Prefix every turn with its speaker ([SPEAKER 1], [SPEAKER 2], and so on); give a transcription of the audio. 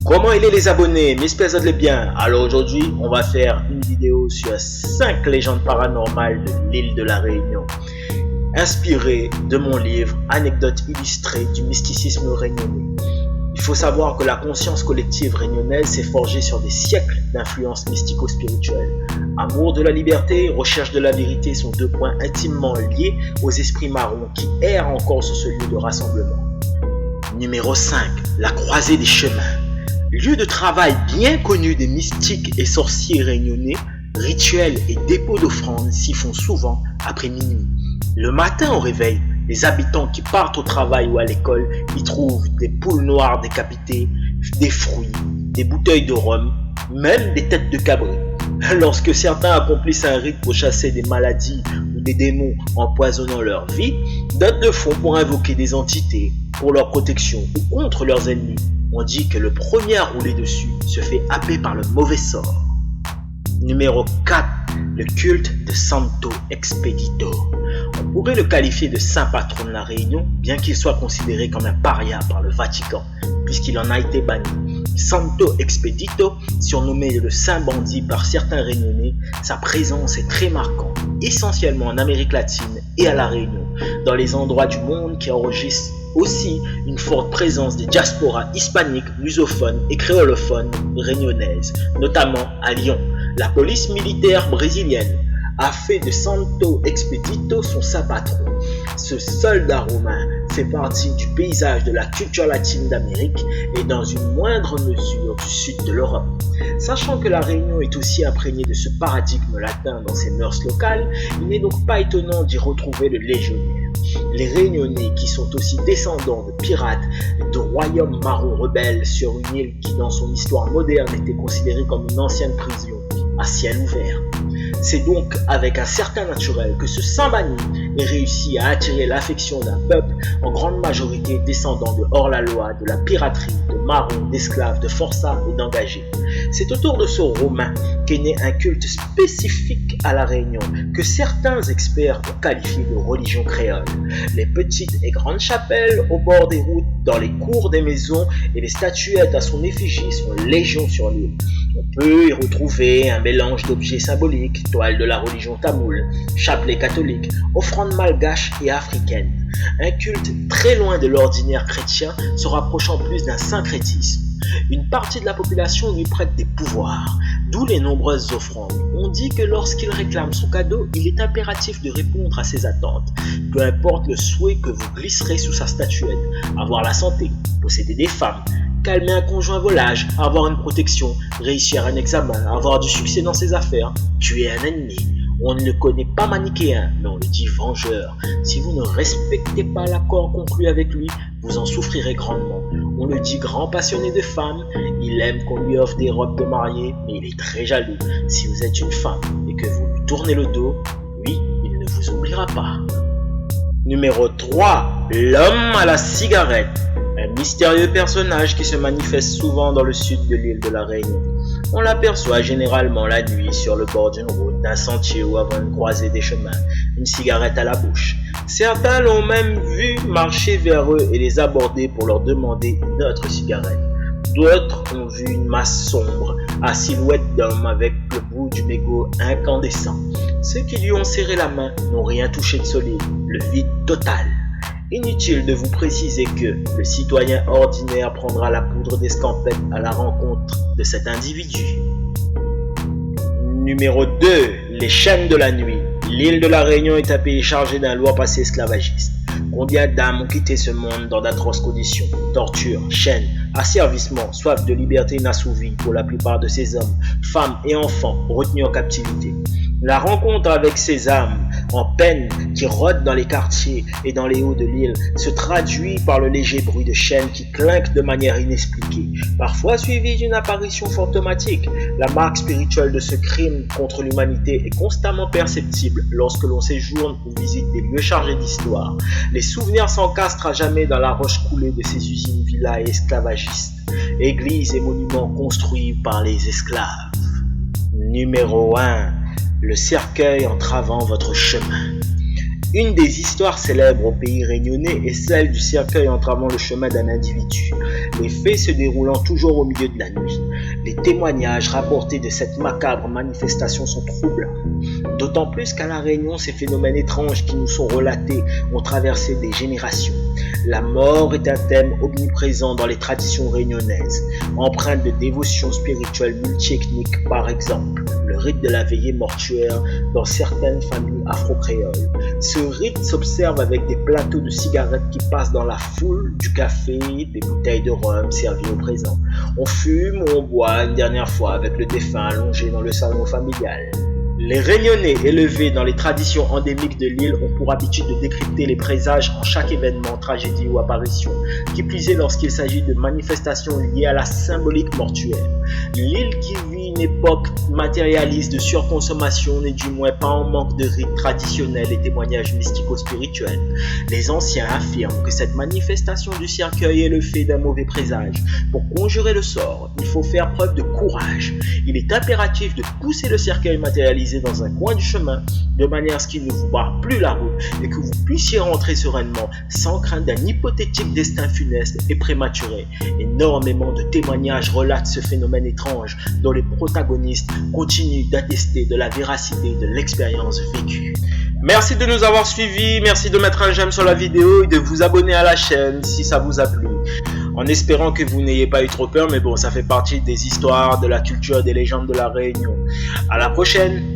[SPEAKER 1] Comment aider les abonnés? M'espère les bien. Alors aujourd'hui, on va faire une vidéo sur 5 légendes paranormales de l'île de la Réunion, inspirée de mon livre Anecdotes illustrées du mysticisme réunionnais. Il faut savoir que la conscience collective réunionnaise s'est forgée sur des siècles d'influence mystico-spirituelle. Amour de la liberté, recherche de la vérité sont deux points intimement liés aux esprits marrons qui errent encore sur ce lieu de rassemblement. Numéro 5. La croisée des chemins. Lieu de travail bien connu des mystiques et sorciers réunionnais, rituels et dépôts d'offrandes s'y font souvent après minuit. Le matin au réveil, les habitants qui partent au travail ou à l'école y trouvent des poules noires décapitées, des fruits, des bouteilles de rhum, même des têtes de cabri. Lorsque certains accomplissent un rite pour chasser des maladies ou des démons empoisonnant leur vie, d'autres le font pour invoquer des entités, pour leur protection ou contre leurs ennemis. On dit que le premier à rouler dessus se fait happer par le mauvais sort. Numéro 4. Le culte de Santo Expedito. On pourrait le qualifier de saint patron de la Réunion, bien qu'il soit considéré comme un paria par le Vatican, puisqu'il en a été banni. Santo Expedito, surnommé le saint bandit par certains Réunionnais, sa présence est très marquante, essentiellement en Amérique latine et à la Réunion, dans les endroits du monde qui enregistrent aussi une forte présence des diasporas hispaniques, lusophones et créolophones réunionnaises, notamment à Lyon. La police militaire brésilienne a fait de Santo Expedito son saint patron. Ce soldat romain fait partie du paysage de la culture latine d'Amérique et dans une moindre mesure du sud de l'Europe. Sachant que la Réunion est aussi imprégnée de ce paradigme latin dans ses mœurs locales, il n'est donc pas étonnant d'y retrouver le légionnaire. Les Réunionnais, qui sont aussi descendants de pirates, de royaumes marrons rebelles sur une île qui dans son histoire moderne était considérée comme une ancienne prison à ciel ouvert. C'est donc avec un certain naturel que ce saint banni est réussi à attirer l'affection d'un peuple en grande majorité descendant de hors-la-loi, de la piraterie, de marrons, d'esclaves, de forçats et d'engagés. C'est autour de ce Romain qu'est né un culte spécifique à la Réunion que certains experts ont qualifié de religion créole. Les petites et grandes chapelles au bord des routes, dans les cours des maisons et les statuettes à son effigie sont légion sur l'île. On peut y retrouver un mélange d'objets symboliques, toiles de la religion tamoule, chapelets catholiques, offrandes malgaches et africaines. Un culte très loin de l'ordinaire chrétien, se rapprochant plus d'un syncrétisme. Une partie de la population lui prête des pouvoirs, d'où les nombreuses offrandes. On dit que lorsqu'il réclame son cadeau, il est impératif de répondre à ses attentes, peu importe le souhait que vous glisserez sous sa statuette, avoir la santé, posséder des femmes, calmer un conjoint volage, avoir une protection, réussir un examen, avoir du succès dans ses affaires, tuer un ennemi. On ne le connaît pas manichéen, mais on le dit vengeur. Si vous ne respectez pas l'accord conclu avec lui, vous en souffrirez grandement. On le dit grand passionné de femmes, il aime qu'on lui offre des robes de mariée, mais il est très jaloux. Si vous êtes une femme et que vous lui tournez le dos, lui, il ne vous oubliera pas. Numéro 3. L'homme à la cigarette. Un mystérieux personnage qui se manifeste souvent dans le sud de l'île de la Réunion. On l'aperçoit généralement la nuit sur le bord d'une route, d'un sentier ou avant une croisée des chemins, une cigarette à la bouche. Certains l'ont même vu marcher vers eux et les aborder pour leur demander une autre cigarette. D'autres ont vu une masse sombre, à silhouette d'homme avec le bout du mégot incandescent. Ceux qui lui ont serré la main n'ont rien touché de solide, le vide total. Inutile de vous préciser que le citoyen ordinaire prendra la poudre d'escampette à la rencontre de cet individu. Numéro 2. Les chaînes de la nuit. L'île de la Réunion est un pays chargé d'un lourd passé esclavagiste. Combien d'âmes ont quitté ce monde dans d'atroces conditions? Torture, chaînes, asservissement, soif de liberté inassouvie pour la plupart de ces hommes, femmes et enfants retenus en captivité. La rencontre avec ces âmes en peine qui rôdent dans les quartiers et dans les hauts de l'île se traduit par le léger bruit de chaînes qui clinquent de manière inexpliquée, parfois suivi d'une apparition fantomatique. La marque spirituelle de ce crime contre l'humanité est constamment perceptible lorsque l'on séjourne ou visite des lieux chargés d'histoire. Les souvenirs s'encastrent à jamais dans la roche coulée de ces usines, villas et esclavagistes, églises et monuments construits par les esclaves. Numéro 1. Le cercueil entravant votre chemin. Une des histoires célèbres au pays réunionnais est celle du cercueil entravant le chemin d'un individu. les faits se déroulant toujours au milieu de la nuit. Les témoignages rapportés de cette macabre manifestation sont troublants. D'autant plus qu'à La Réunion, ces phénomènes étranges qui nous sont relatés ont traversé des générations. La mort est un thème omniprésent dans les traditions réunionnaises, empreinte de dévotion spirituelle multiethnique par exemple, le rite de la veillée mortuaire dans certaines familles afro-créoles. Ce rite s'observe avec des plateaux de cigarettes qui passent dans la foule, du café, des bouteilles de rhum servies au présent. On fume ou on boit une dernière fois avec le défunt allongé dans le salon familial. Les Réunionnais élevés dans les traditions endémiques de l'île ont pour habitude de décrypter les présages en chaque événement, tragédie ou apparition, qui plus est lorsqu'il s'agit de manifestations liées à la symbolique mortuaire. L'île qui vit une époque matérialiste de surconsommation n'est du moins pas en manque de rites traditionnels et témoignages mystico-spirituels. Les anciens affirment que cette manifestation du cercueil est le fait d'un mauvais présage. Pour conjurer le sort, il faut faire preuve de courage. Il est impératif de pousser le cercueil matérialisé dans un coin du chemin, de manière à ce qu'il ne vous barre plus la route et que vous puissiez rentrer sereinement sans crainte d'un hypothétique destin funeste et prématuré. Énormément de témoignages relatent ce phénomène étrange dont les protagonistes continuent d'attester de la véracité de l'expérience vécue. Merci de nous avoir suivis, merci de mettre un j'aime sur la vidéo et de vous abonner à la chaîne si ça vous a plu. En espérant que vous n'ayez pas eu trop peur, mais bon, ça fait partie des histoires, de la culture, des légendes de La Réunion. À la prochaine!